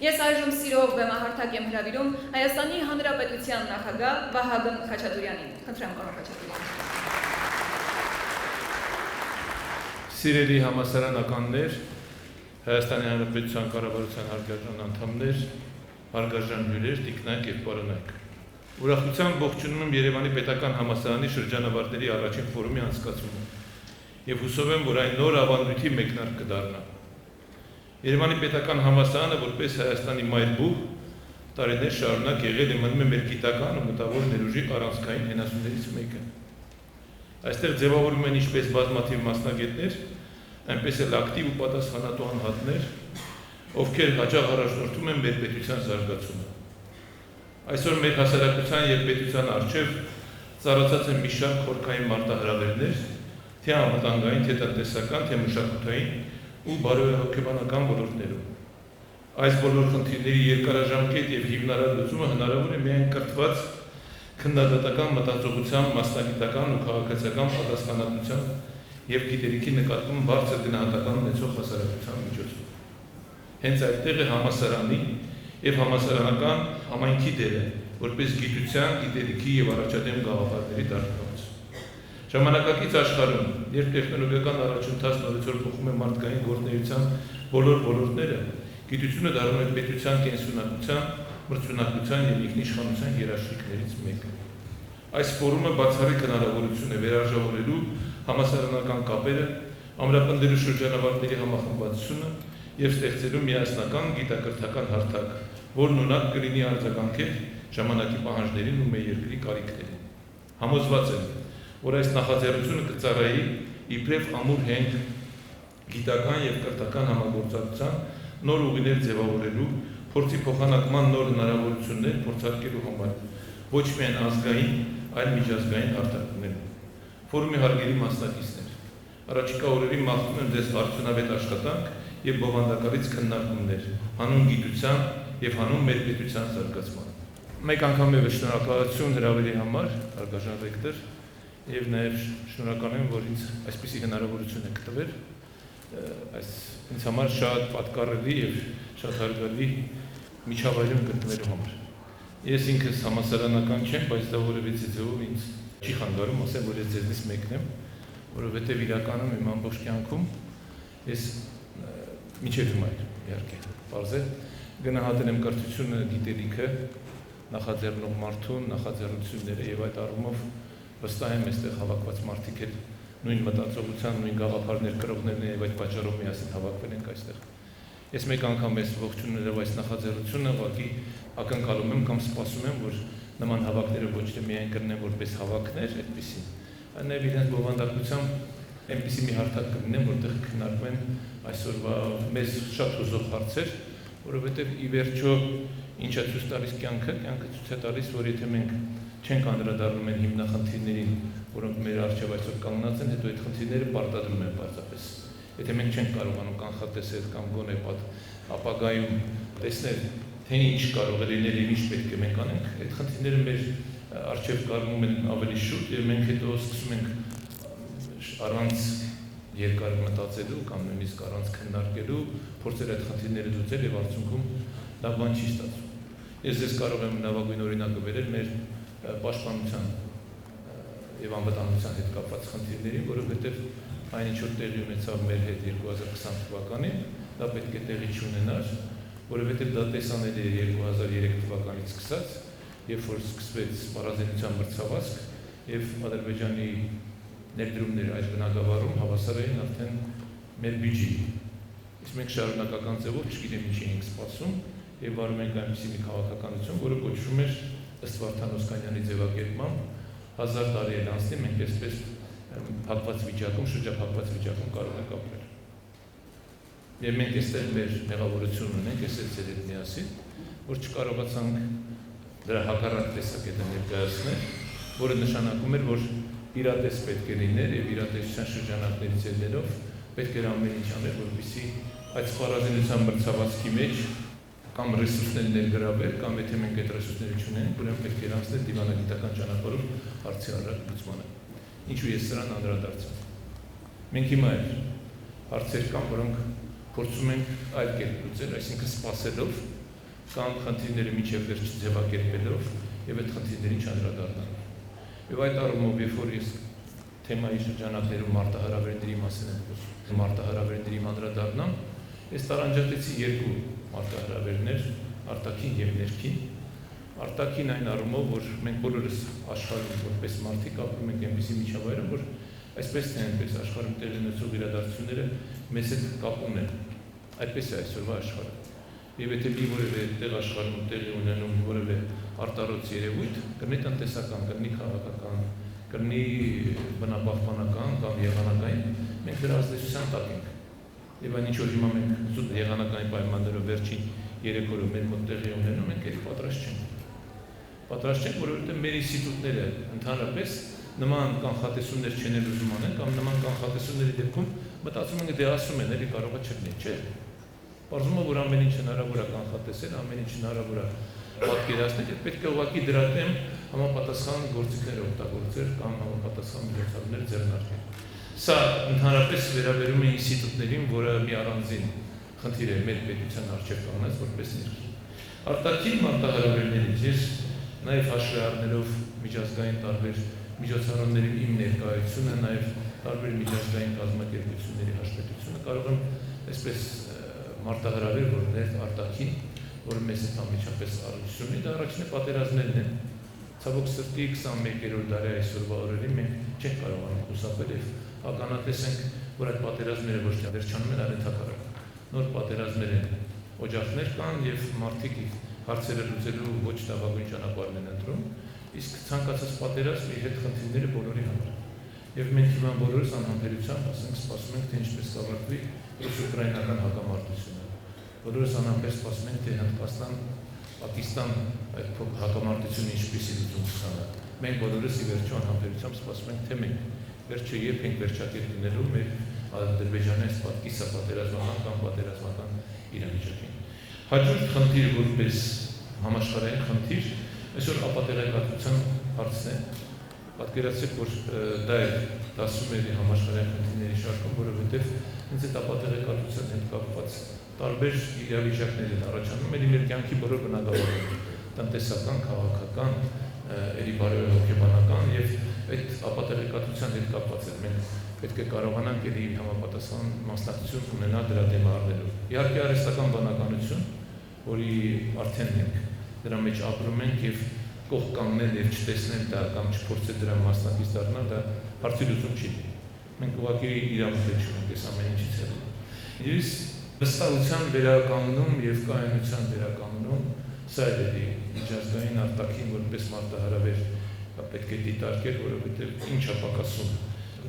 Ես այժմ սիրով բեմահարթակ եմ հրավիրում Հայաստանի Հանրապետության նախագահ Վահագն Խաչատուրյանին։ Խնդրեմ, պարոն Խաչատուրյան։ Սիրելի համալսարանականներ, Հայաստանի Հանրապետության կառավարության հարգարժան անդամներ, հարգարժան հյուրեր, տիկնակ եւ պարոնայք։ Ուրախությամբ ողջունում եմ Երևանի Պետական համալսարանի շրջանավարտների առաջին ֆորումի անցկացումը եւ հուսով եմ, որ այն նոր ավանդույթի մեկնարկ կդառնա։ Երևանի Պետական համալսարանը որպես Հայաստանի մայրբուհ տարիներ շարունակ եղել է մնում է մեր գիտական ու մտավոր ներուժի առանցքային հենասյուներից մեկը։ Այստեղ ձևավորվում են ինչպես բազմաթիվ մասնագետներ, այնպես էլ ակտիվ ու պատասխանատու անհատներ, ովքեր հաճախ առաջնորդում են մեր պետության զարգացումը։ Այսօր մեր հասարակության եւ պետության առջև ծառացած են մի շարք խորքային մարտահրավերներ, թե անվտանգային, թե տնտեսական, թե մշակութային ու բարոյահոգեբանական ոլորտներում։ Այս բոլոր խնդիրների երկարաժամկետ եւ հիմնարար լուծումը հնարավոր է միայն կրթված քննադատական մտածողության, մասնագիտական ու քաղաքացիական պատասխանատվության եւ գիտելիքի նկատմամբ բարձր գնահատական ունեցող հասարակության միջոցով։ Հենց այդտեղ է համալսարանի եւ համալսարանական համայնքի դերը, որպես գիտության, գիտելիքի եւ առաջադեմ գաղափարների դարձնող։ Ժամանակակից աշխարհում, երբ տեխնոլոգիական առաջընթացն օրեցօր փոխում է մարդկային գործունեության բոլոր ոլորտները, գիտությունը դառնում է պետության կենսունակության, մրցունակության եւ ինքնիշխանության երաշխիքներից մեկը։ Այս ֆորումը բացառիկ հնարավորություն է վերարժևորելու համալսարանական կապերը, ամրապնդելու շրջանավարտների համախմբվածությունը եւ ստեղծելու միասնական գիտակրթական հարթակ, որն ունակ կլինի արձագանքել ժամանակի պահանջներին ու մեր երկրի կարիքներին։ Համոզված եմ, որ այս նախաձեռնությունը կծառայի իբրև ամուր հենք գիտական եւ կրթական համագործակցության նոր ուղիներ ձևավորելու, փորձի փոխանակման նոր հնարավորություններ փորձարկելու համար, ոչ միայն ազգային, այլ միջազգային հարթակներում։ Ֆորումի հարգելի մասնակիցներ, առաջիկա օրերին մաղթում եմ ձեզ արդյունավետ աշխատանք եւ բովանդակալից քննարկումներ, հանուն գիտության եւ հանուն մեր պետության զարգացման։ Մեկ անգամ եւս շնորհակալություն հրավերի համար, հարգարժան ռեկտոր, եւ նաեւ շնորհակալ եմ, որ ինձ այսպիսի հնարավորություն եք տվել, այս ինձ համար շատ պատկառելի եւ շատ հարգալի միջավայրում գտնվելու համար։ Ես ինքս համալսարանական չեմ, բայց դա որևիցե ձևով ինձ չի խանգարում, ասեմ, որ ես ձեզնից մեկն եմ, որովհետեւ իրականում իմ ամբողջ կյանքում ես միջև հիմա իհարկե բարձ է գնահատել եմ կրթությունը, գիտելիքը, նախաձեռնող մարդուն, նախաձեռնությունները եւ այդ առումով վստահ եմ այստեղ հավաքված մարդիկ էլ նույն մտածողության, նույն գաղափարներ կրողներն եւ այդ պատճառով միասին հավաքվել ենք այստեղ։ Ես մեկ անգամ ես ողջունելով այս նախաձեռնությունը ուղղակի ակնկալում եմ կամ սպասում եմ, որ նման հավաքները ոչ թե միայն կլինեն որպես հավաքներ, այդպեսին, այլ նաեւ իրենց բովանդակությամբ այնպիսի մի հարթակ կլինեն, որտեղ քննարկվեն այսօրվա մեզ շատ հուզող հարցեր, որովհետեւ ի վերջո ինչա ցույց տալիս կյանքը ցույց է տալիս, որ եթե մենք չենք անդրադառնում են հիմնախնդիրներին, որոնք մեր առջև այսօր կանգնած են, հետո այդ խնդիրները պարտադրում են պարզապես։ Եթե մենք չենք կարողանում կանխատեսել կամ գոնե ապագայում տեսնել, թե ինչ կարող է լինել եւ ինչ պետք է մենք անենք, այդ խնդիրները մեր առջև կանգնում են ավելի շուտ եւ մենք հետո սկսում ենք առանց երկար մտածելու կամ նույնիսկ առանց քննարկելու փորձել այդ խնդիրները լուծել եւ արդյունքում լավ բան չի ստացվում։ Ես ձեզ կարող եմ լավագույն օրինակը բերել մեր պաշտպանության եւ անվտանգության հետ կապված խնդիրներին, որովհետեւ այն ինչ որ տեղի ունեցավ մեր հետ 2020 թվականին, դա պետք է տեղի չունենար, որովհետեւ դա տեսանելի է 2003 թվականից սկսած, երբ որ սկսվեց սպառազինության մրցավազք եւ Ադրբեջանի ներդրումները այս բնակավարում հավասար էին արդեն մեր բյուջեի։ Իսկ մենք շարունակական ձևով չգիտեմ ինչի ենք սպասում եւ վարում ենք այնպիսի մի քաղաքականություն, որը կոչվում էր ըստ Վարդան Օսկանյանի ձևակերպման 1000 տարի էլ անցնի, մենք այսպես փակված վիճակում, շրջափակված վիճակում կարող ենք ապրել։ Եվ մենք այստեղ մեր մեղավորություն ունենք, այս հետ միասին, որ չկարողացանք դրա հակառակ տեսակետը ներկայացնել, որը նշանակում էր, որ իրատես պետք է լիներ եւ իրատեսության շրջանակներից ելնելով պետք էր ամեն ինչ անել, որպեսզի այդ սպառազինության մրցավազքի մեջ կամ ռեսուրսներ ներգրավել, կամ եթե մենք այդ ռեսուրսները չունենք, ուրեմն պետք է անցնել դիվանագիտական ճանապարհով հարցի առակ լուծմանը։ Ինչու ես սրան անդրադարձա։ Մենք հիմա հարցեր կան, որոնք փորձում ենք այլ կերպ լուծել, այսինքն սպասելով, կամ խնդիրները միջև վերջ ձևակերպելով եւ այդ խնդիրներին չանդրադառնալով։ Եվ այդ առումով, երբ որ ես թեմայի շրջանակներում մարտահրավերների մասին եմ խոսում, մարտահրավերների անդրադառնամ, ես տարանջատեցի երկու մարտահրավերներ, արտաքին եւ ներքին։ Արտաքին այն առումով, որ մենք բոլորս աշխարհում որպես մարդիկ ապրում ենք այնպիսի միջավայրում, որ այսպես թե այնպես աշխարհում տեղի ունեցող իրադարձությունները մեզ հետ կապ ունեն։ Այդպես է այսօրվա աշխարհը։ Եվ եթե մի որևէ տեղ աշխարհում տեղի ունենում որևէ արտարոց երևույթ, կլինի տնտեսական, կլինի քաղաքական, կլինի բնապահպանական կամ եղանակային, մենք դրա ազդեցության տակ ենք։ Եվ այն ինչ որ հիմա մենք եղանակային պայմաններով վերջին 3 օրը մեր մոտ տեղի ունենում ենք, էլի պատրաստ չենք։ Պատրաստ չենք, որովհետև մեր ինստիտուտները ընդհանրապես նման կանխատեսումներ չեն ուզում անեն կամ նման կանխատեսումների դեպքում մտածում ենք դե ասում են, էլի կարող է չլինի, չէ։ Պարզվում է, որ ամեն ինչ հնարավոր է կանխատեսել, ամեն ինչ հնարավոր է պատկերացնել, եւ պետք է ուղղակի դրա դեմ համապատասխան գործիքներ օգտագործել կամ համապատասխան միջոցառումներ ձեռնարկել։ Սա ընդհանրապես վերաբերում է ինստիտուտներին, որը մի առանձին խնդիր է մեր պետության առջև կանգնած որպես ներքին։ Արտաքին մարտահրավերներից ես նաև հաշվի առնելով միջազգային տարբեր միջոցառումների իմ ներկայությունը, նաև տարբեր միջազգային կազմակերպությունների հաշվետվությունը կարող եմ այսպես մարտահրավեր, որներ արտաքին, որը մեզ հետ անմիջապես առնչություն ունի, դա առաջինը պատերազմներն են։ Ցավոք սրտի 21-րդ դարի այսօրվա օրերին մենք չենք կարողանում խուսափել եւ ականատես ենք, որ այդ պատերազմները ոչ թե վերջանում են, այլ ընդհակառակը։ Նոր պատերազմներ են, օջախներ կան եւ մարդիկ հարցերը լուծելու ոչ լավագույն ճանապարհն են ընտրում, իսկ ցանկացած պատերազմ իր հետ խնդիրները բոլորի համար։ Եվ մենք հիմա բոլորս անհամբերությամբ ասենք սպասում ենք, թե ինչպես կավարտվի ռուս-ուկրաինական հակամարտությունը։ Բոլորս անհամբեր սպասում ենք, թե Հնդկաստան, Պակիստան այդ հակամարտությունը ինչպեսի լուծում կստանա։ Մենք բոլորս ի վերջո անհամբերությամբ սպասում ենք, թե մենք վերջը երբ ենք վերջակետ լինելու մեր Ադրբեջանի այս կիսապատերազմական կամ պատերազմական իրավիճակին։ Հաջորդ խնդիր որպես համաշխարհային խնդիր այսօր ապատեղեկատվության հարցն է։ Պատկերացրեք, որ դա է 10-րդ համաշխարհային խնդիրների շարքում, որովհետև հենց այդ ապատեղեկատվության հետ կապված տարբեր իրավիճակներ են առաջանում մեր կյանքի բոլոր բնագավառներում, տնտեսական, քաղաքական, հոգեբանական եւ այդ ապատեղեկատվության հետ կապված է մենք պետք է կարողանանք էլի համապատասխան մասնակցություն ունենալ դրա դեմ առնելու։ Իհարկե արհեստական բանականություն, որի արդեն մենք դրա մեջ ապրում ենք եւ կողք կանգնել եւ չտեսնել դա կամ չփորձել դրա մասնակից դառնալ, դա հարցի լուծում չի։ Մենք ուղղակի իրավունք չունենք այս ամեն ինչից հետո։ Ես վստահության վերականգնում եւ կայունության վերականգնում սա է միջազգային արտաքին որպես մարտահրավեր պետք է դիտարկել, որովհետեւ ինչ է պակասում։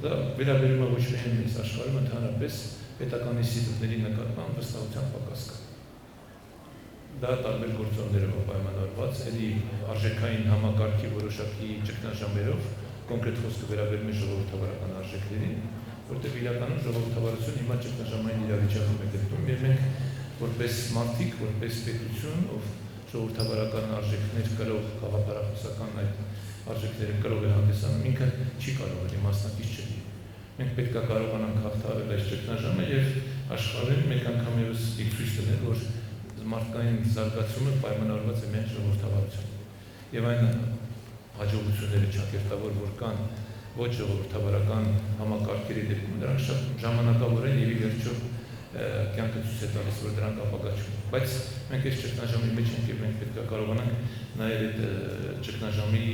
Դա վերաբերում է ոչ միայն այս աշխարհում, ընդհանրապես պետական ինստիտուտների նկատմամբ վստահության պակաս կա։ Դա տարբեր գործոններով պայմանավորված, էլի արժեքային համակարգի որոշակի ճգնաժամերով, կոնկրետ խոսքը վերաբերում է ժողովրդավարական արժեքներին, որտեղ իրականում ժողովրդավարությունը հիմա ճգնաժամային իրավիճակում է գտնվում, եւ մենք որպես մարդիկ, որպես պետություն, ով ժողովրդավարական արժեքներ կրող գաղափարախոսական այդ արժեքները կրող է հանդիսանում, ինքը չի կարող էլի մասնակից չլինի։ Մենք պետք է կարողանանք հաղթահարել այս ճգնաժամը եւ աշխարհին մեկ անգամ եւս ցույց տնել, որ մարդկային զարգացումը պայմանավորված է միայն ժողովրդավարությամբ։ Եվ այն հաջողությունները ճակերտավոր, որ կան ոչ ժողովրդավարական համակարգերի դեպքում, դրանք շատ ժամանակավոր են եւ ի վերջո կյանքը ցույց է տալիս, որ դրանք ապագա չունեն։ Բայց մենք այս ճգնաժամի մեջ ենք եւ մենք պետք է կարողանանք նաեւ այդ ճգնաժամի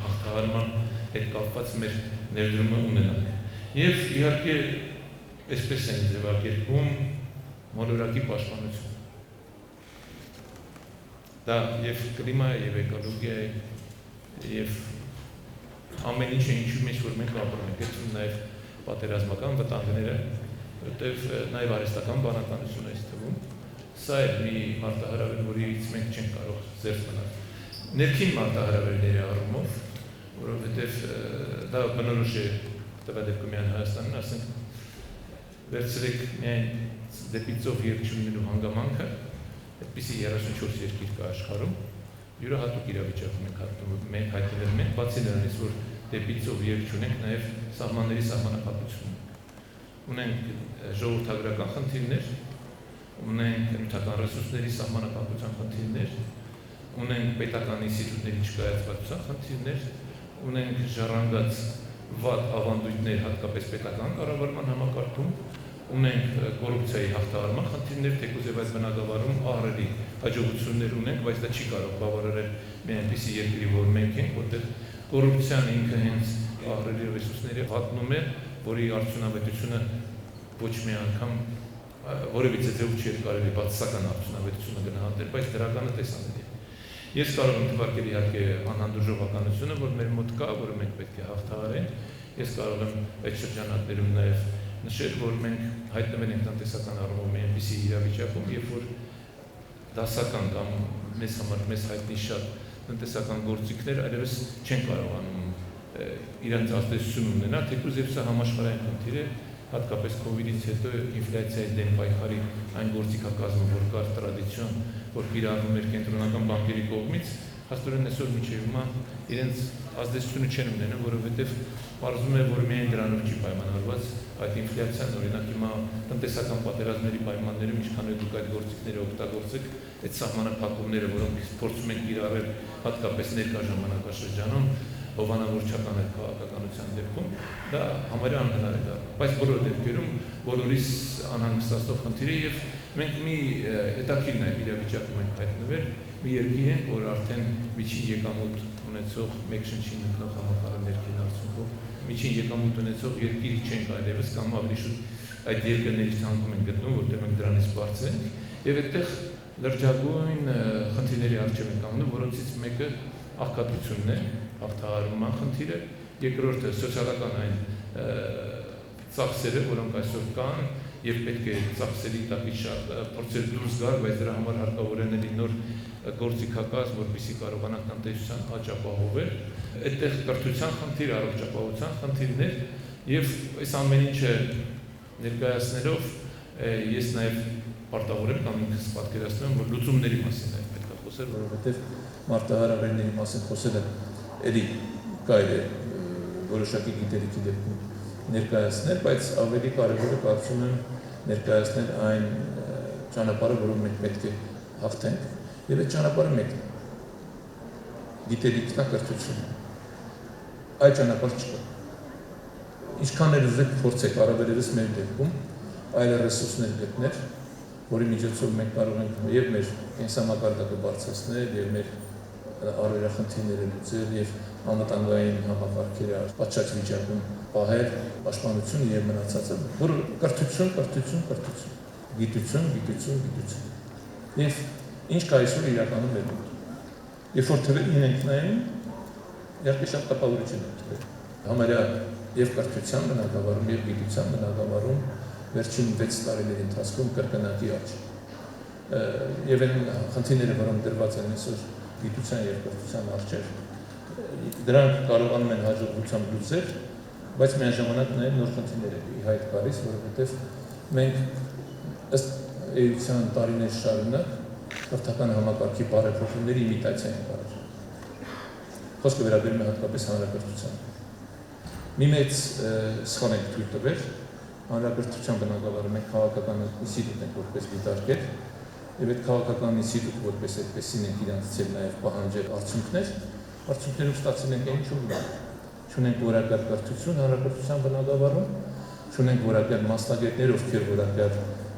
հաղթահարման հետ կապված մեր ներդրումը ունենալ։ Եվ իհարկե այսպես են ձևակերպում մոլորակի պաշտպանություն։ Դա եւ կլիմա է, եւ էկոլոգիա է, եւ ամեն ինչ է ինչու մեջ որ մենք ապրում ենք, այդտեղ նաեւ պատերազմական վտանգները, որտեվ նաեւ արհեստական բանականություն է ստվում։ Սա է մի մարտահրավեր, որից մենք չենք կարող զերծ մնալ։ Ներքին մարտահրավերների առումով, որովհետեւ դա բնորոշ է տվյալներում միայն Հայաստանին, ասենք վերցրեք միայն դեպի ծով երկչունելու հանգամանքը, այդպիսի 34 երկիր կա աշխարհում, յուրահատուկ իրավիճակում ենք մենք հայտնվել ենք, բացի նրանից, որ դեպի ծով երկ չունենք, նաև սահմանների սահմանափակություն ունենք ժողովրդագրական խնդիրներ, ունենք նյութական ռեսուրսների սահմանափակության խնդիրներ, ունենք պետական ինստիտուտների չկայացվածության խնդիրներ, ունենք ժառանգած վատ ավանդույթներ, հատկապես պետական կառավարման համակարգում, ունենք կոռուպցիայի հաղթահարման խնդիրներ, թեկուզ եւ այս բնագավառում ահռելի հաջողություններ ունենք, բայց դա չի կարող բավարարել մի այնպիսի երկրի, որ մենք ենք, որտեղ կոռուպցիան ինքը հենց ահռելի ռեսուրսների հատնում է, որի արդյունավետությունը ոչ մի անգամ որևիցե ձև չի կարելի բացասական արդյունավետությունը գնահատել, բայց դրականը տեսանելի է։ Ես կարող եմ թվարկել իհարկե անհանդուրժողականությունը, որ մեր մոտ կա, որը մենք պետք է հաղթահարենք։ Ես կարող եմ այդ շրջանակներում նաև նշել, որ մենք հայտնվել ենք տնտեսական առումով մի այնպիսի իրավիճակում, երբ որ դասական կամ մեզ համար մեզ հայտնի շատ տնտեսական գործիքներ այլևս չեն կարողանում իրենց ազդեցություն ունենալ, թեկուզ եւ սա համաշխարհային խնդիր է, հատկապես COVID-ից հետո ինֆլյացիայի դեմ պայքարի այն գործիքակազմը, որ կար տրադիցիոն, որ կիրառվում էր կենտրոնական բանկերի կողմից, հաստորեն այսօր մինչև հիմա իրենց ազդեցությունը չեն ունենում, որովհետև պարզվում է, որ միայն դրանով չի պայմանավորված այդ ինֆլյացիան, օրինակ հիմա տնտեսական պատերազմների պայմաններում ինչքան դուք այդ գործիքները օգտագործեք, այդ սահմանափակումները, որոնք փորձում ենք կիրառել հատկապես ներկա ժամանակաշրջանում, հովանավորչական այդ քաղաքականության դեպքում, դա համարյա անհնար է դառնում, բայց բոլոր դեպքերում բոլորիս անհանգստացնող խնդիր է եւ մենք մի հետաքրքիր նաեւ իրավիճակում ենք հայտնվել, մի երկիր ենք, որ արդեն միջին եկամուտ ունեցող մեկ շնչին ընկնող համախառն ներքին արդյունքով միջին եկամուտ ունեցող երկիր չենք այլևս կամ ավելի շուտ այդ երկրների ցանկում են գտնում, որտեղ մենք դրանից բարձր ենք եւ այդտեղ լրջագույն խնդիրների առջև ենք կանգնում, որոնցից մեկը աղքատությունն է, հաղթահարման խնդիրը, երկրորդը սոցիալական այն ծախսերը, որոնք այսօր կան եւ պետք է ծախսերի տակից շատ փորձեր դուրս գալ, բայց դրա համար հարկավոր է ների նոր գործիքակազմ, որպեսզի կարողանանք տնտեսության աճ ապահովել, այդտեղ կրթության խնդիր, առողջապահության խնդիրներ եւ այս ամեն ինչը ներկայացնելով ես նաեւ պարտավոր եմ կամ ինքս պատկերացնում եմ, որ լուծումների մասին նաեւ պետք է խոսել, որովհետեւ մարտահրավերների մասին խոսելը էլի կարելի է որոշակի գիտելիքի դեպքում ներկայացնել, բայց ավելի կարևոր է կարծում եմ ներկայացնել այն ճանապարհը, որով մենք պետք է հաղթենք, եւ այդ ճանապարհը մեկն է։ Գիտելիքն է, կրթությունը։ Այդ ճանապարհ չկա։ Ինչքան էլ ուզեք փորձեք առավելևս մեր դեպքում այլ ռեսուրսներ գտնել, որի միջոցով մենք կարող ենք եւ մեր կենսամակարդակը բարձրացնել, եւ մեր առօրյա խնդիրները լուծել եւ անվտանգային համակարգերը պատշաճ վիճակում պահել, պաշտպանություն եւ մնացածը, որ կրթություն, գիտություն։ Եվ ինչ կա այսօր իրականում մեր մոտ։ Երբ որ թվերին ենք նայում, իհարկե շատ տպավորություն է թվեր։ Համարյա եւ կրթության բնագավառում եւ գիտության բնագավառում վերջին 6 տարիների ընթացքում կրկնակի աճ։ Եվ այն խնդիրները, որոնք դրված են այսօր գիտության եւ կրթության առջև, դրանք կարողանում են հաջողությամբ լուծել, բայց միաժամանակ նաեւ նոր խնդիրներ են ի հայտ գալիս, որովհետեւ մենք ըստ էության տարիներ շարունակ կրթական համակարգի բարեփոխումների իմիտացիա ենք արել։ Խոսքը վերաբերում է հատկապես հանրակրթությանը։ Մի մեծ սխալ ենք թույլ տվել, հանրակրթության բնագավառում մենք քաղաքական ինստիտուտ ենք որպես դիտարկել, եւ այդ քաղաքական ինստիտուտը որպես այդպեսին ենք իրանցել նաեւ պահանջել արդյունքներում ստացել ենք այն ինչ ուզում։ Չունենք որակյալ կրթություն հանրակրթության բնագավառում, չունենք որակյալ մասնագետներ, ովքեր որակյալ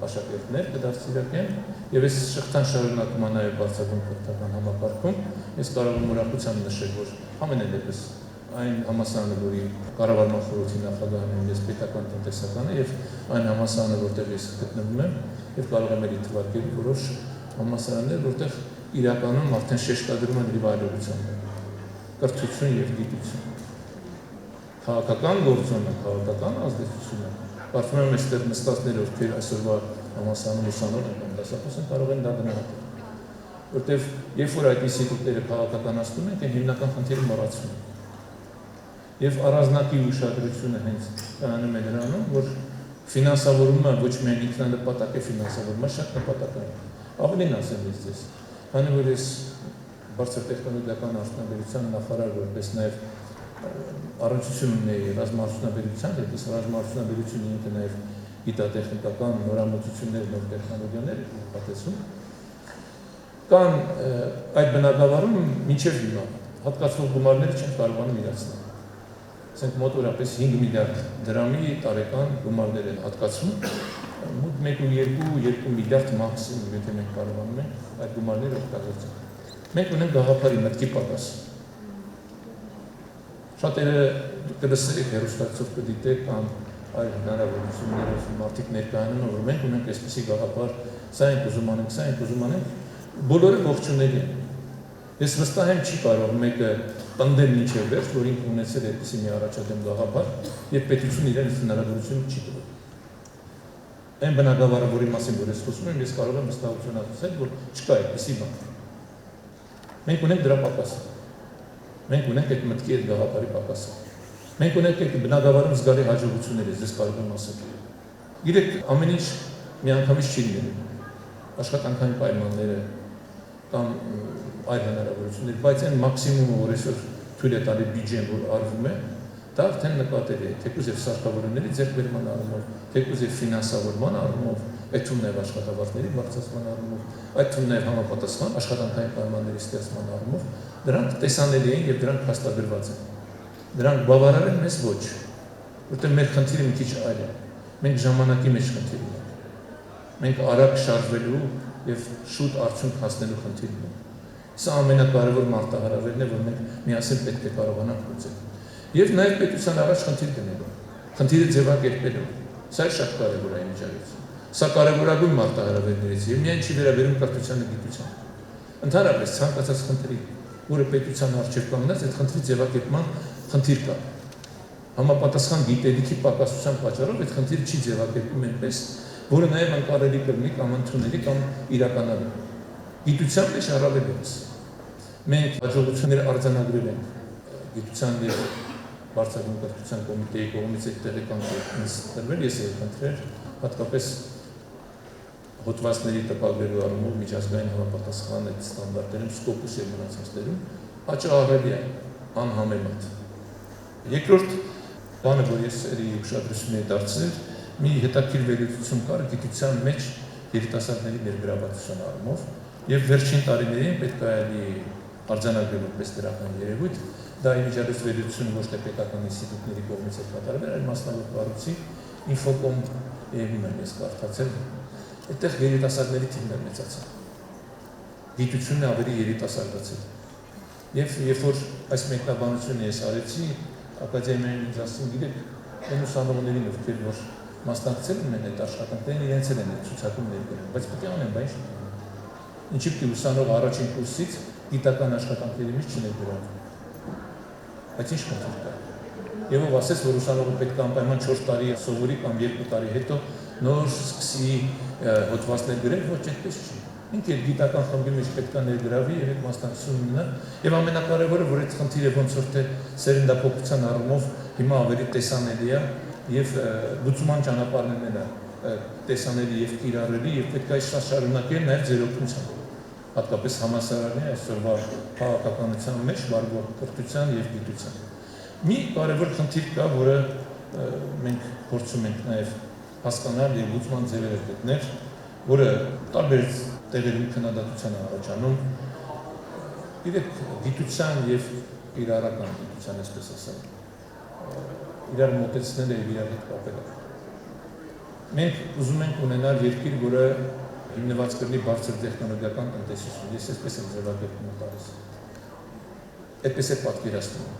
աշակերտներ կդաստիարակեն, եւ այս շղթան շարունակում է նաեւ բարձրագույն կրթական համակարգում։ Ես կարող եմ ուրախությամբ նշել, որ ամենալեզվս այն համալսարանը, որի կառավարման խորհրդի նախագահն եմ ես պետական տնտեսականը եւ այն համալսարանը, որտեղ ես գտնվում եմ, եւ կարող եմ ելի թվարկել որոշ համալսարաններ, որտեղ իրականում արդեն շեշտադրում են ռիվայրության կրթություն եւ գիտություն։ Քաղաքական գործոնը, քաղաքական ազդեցությունը, կարծում եմ այստեղ նստածները, ովքեր այսօրվա համալսարանում ուսանող են կամ դասախոս են, կարող են դա գնահատել։ Որտեւ երբ որ այդ ինստիտուտները քաղաքականացնում են, այն հիմնական խնդիրը մոռացում են։ Եվ առանձնակի ուշադրությունը հենց կայանում է նրանում, որ ֆինանսավորումը ոչ միայն ինքնանպատակ է ֆինանսավորումը, շատ նպատակային։ Ավելին ասեմ ես, քանի որ ես բարձր տեխնոլոգիական արդյունաբերության նախարար որպես նաև առնչություն ունեի ռազմաարդյունաբերության հետ, այս ռազմաարդյունաբերությունը ինքը նաև գիտատեխնիկական նորամուծություններ, նոր տեխնոլոգիաներ պատեցում, կան այդ բնակավարում մինչև հիմա հատկացվող գումարները չեն կարողանում իրացնել։ Ասենք մոտորապես 5 միլիարդ դրամի տարեկան գումարներ են հատկացվում, մոտ 1.2 միլիարդ մաքսիմում, եթե մենք կարողանում ենք այդ գումարները օգտագործել։ Մենք ունենք գաղափարի մտքի պակաս։ Շատերը կլսեք հեռուստացով կդիտեք կամ այլ հնարավորություններով մարդիկ ներկայանում, որ մենք ունենք այսպիսի գաղափար, սա ենք ուզում անենք, սա ենք ուզում անենք, բոլորը ողջունելի են։ Ես վստահ եմ չի կարող մեկը պնդել մինչև վերջ, որ ինքը ունեցել է այդպիսի մի առաջադեմ գաղափար, եւ պետությունը իրեն հնարավորություն չի տվել։ Այն բնակավարը, որի մասին որ ես խոսում եմ, ես կարող եմ վստահությամբ ասել, որ չկա այդպիսի բան։ Մենք ունենք դրա պակասը։ Մենք ունենք այդ մտքի այդ գաղափարի պակասը։ Մենք ունենք այդ բնակավարում զգալի հաջողություններ, ես կարող եմ ասել։ Գիտեք, ամեն ինչ միանգամից չի լինելու։ Աշխատանքային պայմանները կամ այլ հնարավորություններ, բայց այն մաքսիմումը, որ այսօր թույլ է տալի բյուջեն, որ արվում է, դա արդեն նկատելի է, թեկուզ եւ սարքավորումների ձեռքբերման առումով, թեկուզ եւ ֆինանսավորման առումով, այդ թվում նաեւ աշխատավարձերի բարձրացման առումով, այդ թվում նաեւ համապատասխան աշխատանքային պայմանների ստեղծման առումով, դրանք տեսանելի են եւ դրանք հաստատագրված են։ Դրանք բավարար են, մեզ ոչ, որտեղ մեր խնդիրը մի քիչ այլ է։ Մենք ժամանակի մեջ խնդիր ունենք։ Մենք արագ շարժվելու եւ շուտ արդյունք հասնելու խնդիր ունենք։ Սա ամենակարևոր մարտահրավերն է, որ մենք միասին պետք է կարողանանք լուծել։ Եվ նաև պետության առաջ խնդիր դնելու, խնդիրը ձևակերպելու։ Սա շատ կարևոր է միջավայրում։ Սա կարևորագույն մարտահրավերներից է, եւ միայն չի վերաբերում կրթությանը, գիտությանը։ Ընդհանրապես ցանկացած խնդրի, որը պետության առջև կանգնած, այդ խնդրի ձևակերպման խնդիր կա։ Համապատասխան գիտելիքի պակասության պատճառով այդ խնդիրը չի ձևակերպում այնպես, որը նաև անկարելի կլինի կամ ընդունելի կամ իրականալի։ Գիտության մեջ առավելապես մենք հաջողություններ արձանագրել ենք գիտության եւ բարձրագույն կրթության կոմիտեի կողմից այդ տեղեկանքն տրվել, ես եի խնդրել հատկապես հոդվածների տպագրելու առումով միջազգային համապատասխան այդ ստանդարտերում, Scopus եւ մնացածներում հաճախ է անհամեմատ։ Երկրորդ բանը, որ ես ուշադրություն եմ դարձրել, մի հետաքրքիր վերլուծություն կար գիտության մեջ երիտասարդների ներգրավվածության առումով եւ վերջին տարիներին պետք է արձանագրել որպես դրական երևույթ, դա իմիջիալից վերլուծություն ոչ թե պետական ինստիտուտների կողմից է կատարվել, այլ մասնավոր կառույցի Infocom եւ ես կարդացել, այդտեղ երիտասարդների թիվն է մեծացել։ Գիտությունը ավելի երիտասարդացել։ Եվ երբ որ այս մեկնաբանությունը ես արեցի, ակադեմիայում ինձ ասում, գիտեք, այն ուսանողներին, ովքեր որ մասնակցել են այդ աշխատանքներին, իրենց են ցուցակում ներկայացնում, բայց պետք է անեն, բայց ինչի՞ պետք է ուսանող առաջին կուրսից գիտական աշխատանքների մեջ չներգրավվի։ Բայց ինչ խնդիր կա։ Եվ ով ասես, որ ուսանողը պետք է անպայման 4 տարի սովորի կամ 2 տարի հետո նոր սկսի հոդվածներ գրել, ոչ այդպես չի։ Ինքը գիտական խմբի մեջ պետք է ներգրավվի եւ այդ մասնակցությունը ունենա, եւ ամենակարևորը, որ այդ խնդիրը ոնց որ թե սերնդափոխության առումով հիմա ավելի տեսանելի է եւ լուծման ճանապարհներն են տեսանելի եւ կիրառելի եւ պետք է այս շարունակել նաեւ ձեր օգնությամբ, հատկապես համասարանի այսօրվա քաղաքականության մեջ վարվող կրթության եւ գիտության։ Մի կարևոր խնդիր կա, որը մենք փորձում ենք նաեւ հասկանալ եւ լուծման ձևեր գտնել, որը տարբեր տեղերում քննադատության առաջանում, գիտեք, գիտության եւ իրարական գիտության, այսպես ասեմ, իրար մոտեցնել եւ իրար հետ կապել։ Մենք ուզում ենք ունենալ երկիր, որը հիմնված կլինի բարձր տեխնոլոգիական տնտեսություն։ Ես այսպես եմ ձևակերպում տալիս։ Այդպես է պատկերացնում։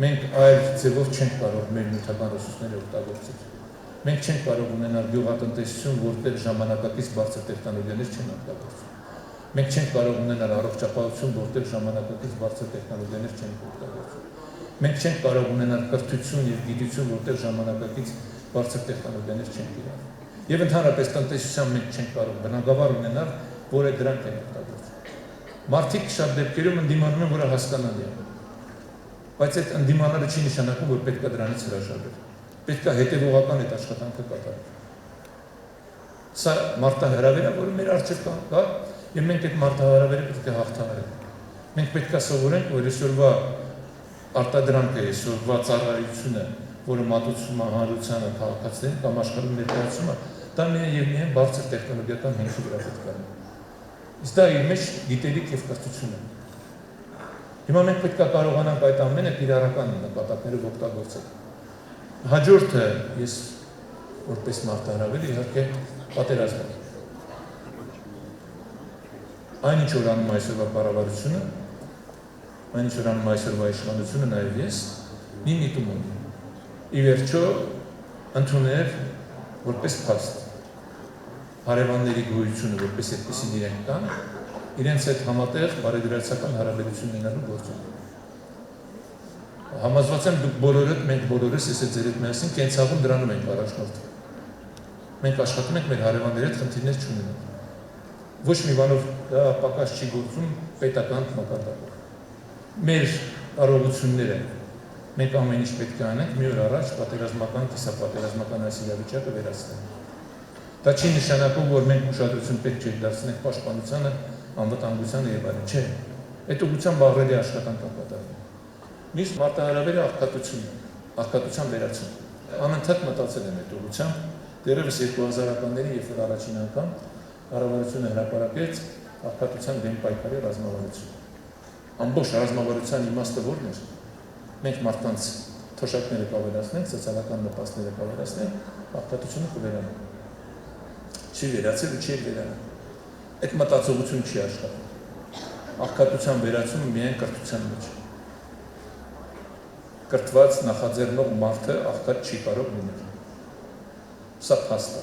Մենք այլ ձևով չենք կարող մեր նյութական ռեսուրսները օգտագործել։ Մենք չենք կարող ունենալ գյուղատնտեսություն, որտեղ ժամանակակից բարձր տեխնոլոգիաներ չեն օգտագործվում։ Մենք չենք կարող ունենալ առողջապահություն, որտեղ ժամանակակից բարձր տեխնոլոգիաներ չեն օգտագործվում։ Մենք չենք կարող ունենալ կրթություն եւ գիտություն, որտեղ ժամանակակից բարձր տեխնոլոգիաներ չեն կիրառվում։ Եվ ընդհանրապես տնտեսության մեջ չենք կարող բնակավար ունենալ, որը դրանք են օգտագործում։ Մարդիկ շատ դեպքերում ընդդիմանում են, որը հասկանալի է։ Բայց այդ ընդդիմանալը չի նշանակում, որ պետք է դրանից հրաժարվել։ Պետք է հետևողական այդ աշխատանքը կատարել։ Սա մարտահրավեր է, որը մեր առջև կա, եւ մենք այդ մարտահրավերը պետք է հաղթահարենք։ Մենք պետք է սովորենք, որ այսօրվա արտադրանքը, այսօրվա ծառայությունը, որը մատուցում է հանրությանը քաղաքացիներին կամ աշխարհում ներկայացում է, դա միայն եւ միայն բարձր տեխնոլոգիական հենքի վրա պետք է լինի։ Իսկ դա իր մեջ գիտելիք եւ կրթություն է։ Հիմա մենք պետք է կարողանանք այդ ամենը կիրառական նպատակներով օգտագործել։ Հաջորդը ես որպես մարտահրավեր իհարկե պատերազմն է։ Այն ինչ որ անում այսօրվա կառավարությունը, այն ինչ որ անում այսօրվա իշխանությունը, նաև ես մի միտում ունեմ։ Ի վերջո ընդունել որպես փաստ հարևանների գոյությունը, որպես այդպեսին իրենք կան, իրենց հետ համատեղ բարեգործական հարաբերություն ունենալու գործում։ Համոզված եմ դուք բոլորդ, մենք բոլորս ես ձեր հետ միասին կենցաղում դրանում ենք առաջնորդվում։ Մենք աշխատում ենք մեր հարևանների հետ խնդիրներ չունենալ։ Ոչ մի բանով դա պակաս չի գործում պետական մակարդակով։ Մեր կարողությունները մենք ամեն ինչ պետք է անենք մի օր առաջ պատերազմական, կիսապատերազմական այս իրավիճակը վերացնենք։ Դա չի նշանակում, որ մենք ուշադրություն պետք չէ դարձնենք պաշտպանությանը, անվտանգությանը եւ այլն, չէ։ Այդ ուղղությամբ աղրելի աշխատանք կատարվում։ Միշտ մարտահրավերը աղքատության վերացում։ Անընդհատ մտածել եմ այդ ուղղությամբ, դեռևս 2000-ականների, երբ որ առաջին անգամ կառավարությունը հրապարակեց աղքատության դեմ պայքարի ռազմավարություն։ Ամբողջ ռազմավարության իմաստը որն էր։ Մենք մարդկանց թոշակները կավելացնենք, սոցիալական նպաստները կավելացնենք, աղքատությունը կվերանա։ Չի վերացել ու չի վերանա։ Այդ մտածողություն չի աշխատում։ Աղքատության վերացումը միայն կրթության մեջ։ Կրթված նախաձեռնող մարդը աղքատ չի կարող լինել։ Սա փաստ է։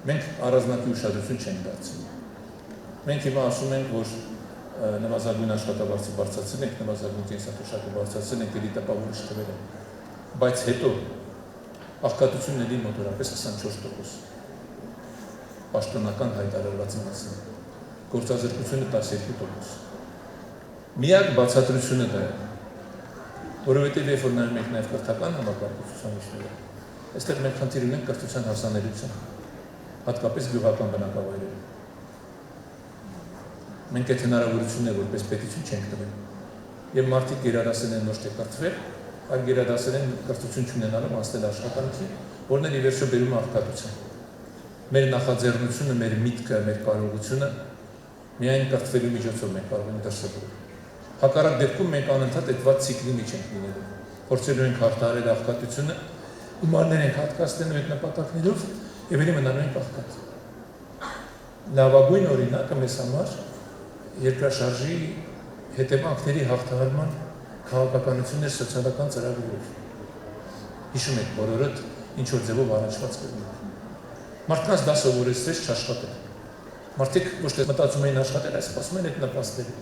Մենք առանձնակի ուշադրություն չենք դարձնում։ Մենք հիմա ասում ենք, որ նվազագույն աշխատավարձը բարձրացնենք, նվազագույն կենսաթոշակը բարձրացնենք, էլի տպավորիչ թվեր են։ Բայց հետո աղքատությունն էլի մոտորապես 24%։ Պաշտոնական հայտարարված մասին։ Գործազրկությունը 12%։ Միակ բացատրությունը դա է, որովհետև երբ որ նայում ենք նաև կրթական համակարգության իշխները, այստեղ մենք խնդիր ունենք կրթության հասանելիության, հատկապես գյուղական բնակավայրերում։ Մենք այդ հնարավորությունները որպես պետություն չենք տվել։ Եվ մարդիկ գերադասել են ոչ թե կրթվել, այլ գերադասել են կրթություն չունենալով անցնել աշխատանքի, որն էլ ի վերջո բերում է աղքատության։ Մեր նախաձեռնությունը, մեր միտքը, մեր կարողությունը միայն կրթվելու միջոցով մենք կարող ենք դրսևորել։ Հակառակ դեպքում մենք անընդհատ այդ վատ ցիկլի մեջ ենք լինելու։ Փորձելու ենք հաղթահարել աղքատությունը, գումարներ ենք հատկացնելու այդ նպատակներով եւ ելի մնալու ենք աղքատ։ Լավագույն օրինակը մեզ համար երկրաշարժի հետևանքների հաղթահարման քաղաքականություններ սոցիալական ծրագրերով։ Հիշում եք բոլորդ ինչ որ ձևով առաջված կլինի։ Մարդկանց դա սովորեցրեց չաշխատել։ Մարդիկ ոչ թե մտածում էին աշխատել, այլ սպասում են այդ նպաստների,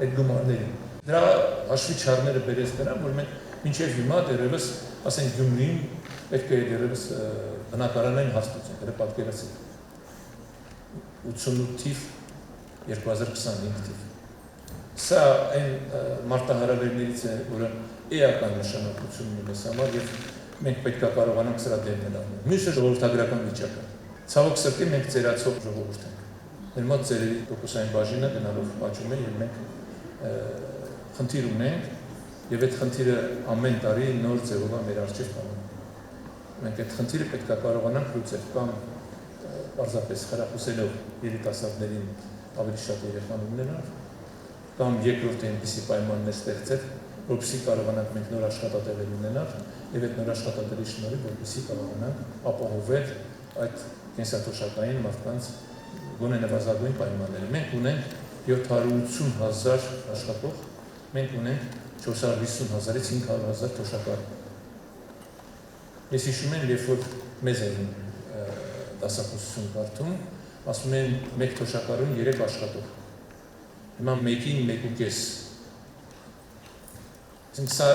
այդ գումարներին։ Դրա հաշվի չառները բերեց նրան, որ մենք մինչև հիմա դեռևս, ասենք Գյումրիին պետք է դեռևս բնակարանային հաստատություն, դեռ պատկերացրեք։ 88 թիվ, 2025 թիվ։ Սա այն մարտահրավերներից է, որը էական նշանակություն ունի մեզ համար եւ մենք պետք է կարողանանք սրա դերն առնել։ Մյուսը ժողովրդագրական վիճակը։ Ցավոք սրտի մենք ծերացող ժողովուրդ ենք։ Մեր մոտ ծերերի տոկոսային բաժինը գնալով աճում է եւ մենք խնդիր ունենք եւ այդ խնդիրը ամեն տարի նոր ձևով է մեր առջեւ կանգնում։ Մենք այդ խնդիրը պետք է կարողանանք լուծել կամ պարզապես խրախուսելով երիտասարդներին ավելի շատ երեխան ունենալ կամ երկրորդ այնպիսի պայմաններ ստեղծել, որպեսզի կարողանանք մենք նոր աշխատատեղեր ունենալ եւ այդ նոր աշխատատեղերի շնորհիվ որպեսզի կարողանանք ապահովել այդ կենսաթոշակային մարդկանց գոնե նվազագույն պայմանները։ Մենք ունենք 780,000 աշխատող, մենք ունենք 450,000-ից 500,000 թոշակառու։ Ես հիշում եմ, երբ որ մեզ էին դասախոսություն կարդում, ասում են մեկ թոշակառուն 3 աշխատող։ Հիմա մեկին 1.5։ Այսինքն սա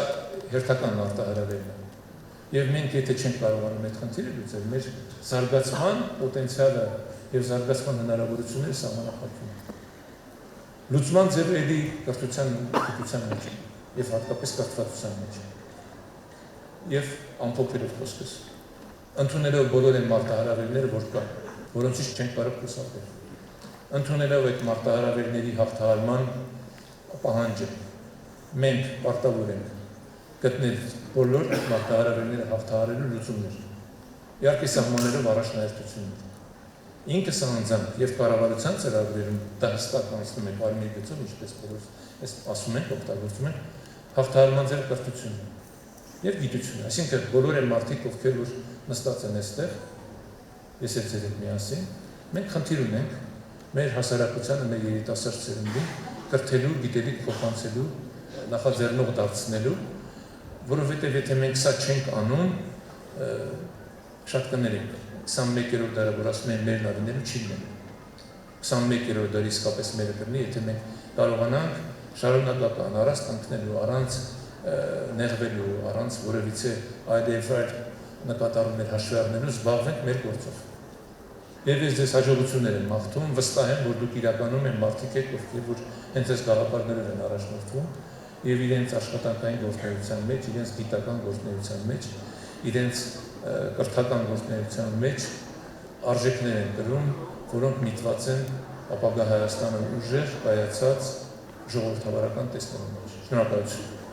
հերթական արտահրավերն է։ Եվ մենք եթե չենք կարողանում այդ խնդիրը լուծել, մեր զարգացման պոտենցիալը եւ զարգացման հնարավորությունները սահմանափակվում են։ Լուծման ձևը էլի կրթության մեջ եւ հատկապես կրթվածության մեջ։ Եվ ամփոփելով խոսքս, ընդունելով բոլոր այն մարտահրավերները, որ կան, որոնցից չենք կարող խուսափել։ Ընդունելով այդ մարտահրավերների հաղթահարման պահանջը, մենք պարտավոր ենք գտնել բոլոր մարտահրավերները հաղթահարելու լուծումներ։ Իհարկե սահմանելով առաջնահերթություններ։ Ինքս անձամբ եւ կառավարության ծրագրերում դա հստակ անցնում է բարմի գծով, ինչպես բոլոր այս ասում ենք, օգտագործում են հաղթահարման ձեռքբերությունը եւ գիտությունը, այսինքն բոլոր այն մարդիկ, ովքեր որ նստած են այստեղ, ես էլ ձեր հետ միասին, մենք խնդիր ունենք մեր հասարակությանը, մեր երիտասարդ սերունդին կրթելու, գիտելիք փոխանցելու, նախաձեռնող դարձնելու, որովհետեւ եթե մենք սա չենք անում, շատ կներենք 21-րդ դարը, որ ասում են մերն արինելու չի լինելու։ 21-րդ դարը իսկապես մերը կլինի, եթե մենք կարողանանք շարունակական առանց կանգնելու, առանց նեղվելու, առանց որևիցե այլ նկատառումներ հաշվի առնելու զբաղվենք մեր գործով։ Եվ ես ձեզ հաջողություններ եմ մաղթում, վստահ եմ, որ դուք իրականում են մարդիկ եք, ովքեր որ հենց այս գաղափարներով են առաջնորդվում եւ իրենց աշխատանքային գործունեության մեջ, իրենց գիտական գործունեության մեջ, իրենց կրթական գործունեության մեջ արժեքներ են կրում, որոնք միտված են ապագա Հայաստանը ուժեղ, կայացած ժողովրդավարական տեսնելու մեջ։ Շնորհակալություն։